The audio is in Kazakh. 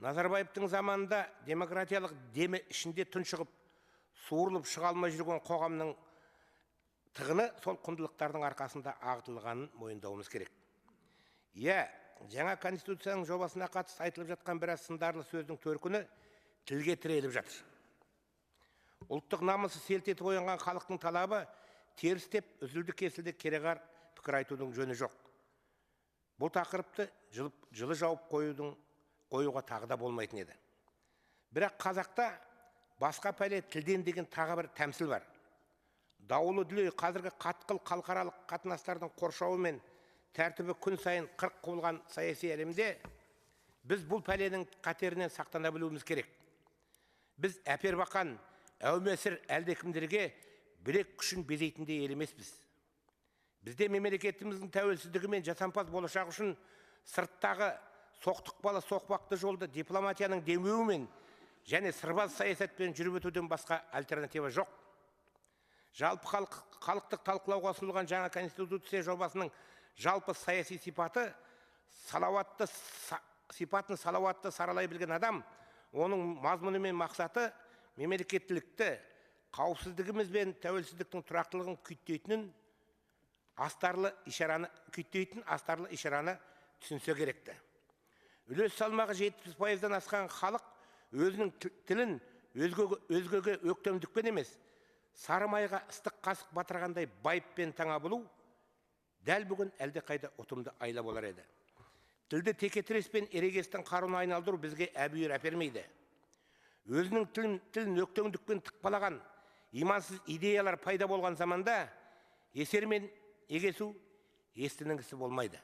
Назарбаевтың заманында демократиялық демі ішінде тұншығып, суырылып шыға алмай жүрген қоғамның тығыны сол құндылықтардың арқасында ағытылғанын мойындауымыз керек. Жаңа конституцияның жобасына қатысты айтылып жатқан біраз сындарлы сөздің төркіні тілге тіреліп жатыр. Ұлттық намысы селт етіп оянған халықтың талабы теріс деп үзілді-кесілді кереғар пікір айтудың жөні жоқ. Бұл тақырыпты жылы жауып қоюға тағы да болмайтын еді. Бірақ қазақта басқа пәле тілден деген тағы бір тәмсіл бар. Дауылы дүлей қазіргі қатқыл халықаралық қатынастардың қоршауы мен тәртібі күн сайын қырық құбылған саяси әлемде біз бұл пәленің қатерінен сақтана білуіміз керек. Біз әпер бақан әумесір әлдекімдерге білек күшін безейтіндей ел емеспіз. Бізде мемлекетіміздің тәуелсіздігі мен жасампаз болашақ үшін сырттағы соқтықпалы соқпақты жолды дипломатияның демеуімен және сырбаз саясатпен жүріп өтуден басқа альтернатива жоқ. Жалпы халықтық талқылауға ұсынылған жаңа конституция жобасының жалпы саяси сипатын салауатты саралай білген адам, оның мазмұны мен мақсаты мемлекеттілікті, қауіпсіздігіміз бен тәуелсіздіктің тұрақтылығын күйттейтін астарлы ишараны түсінсе керекті. Үлес салмағы 70%-дан асқан халық өзінің тілін өзгеге өктемдікпен емес, сары майға ыстық қасық батырғандай байыппен таңа білу дәл бүгін әлде қайда ұтымды айла болар еді. Тілді текетірес пен ерегестің қаруына айналдыру бізге әбүйір әпермейді. Өзінің тілін өктемдікпен тықпалаған имансыз идеялар пайда болған заманда есер мен егесу естінің кісі болмайды.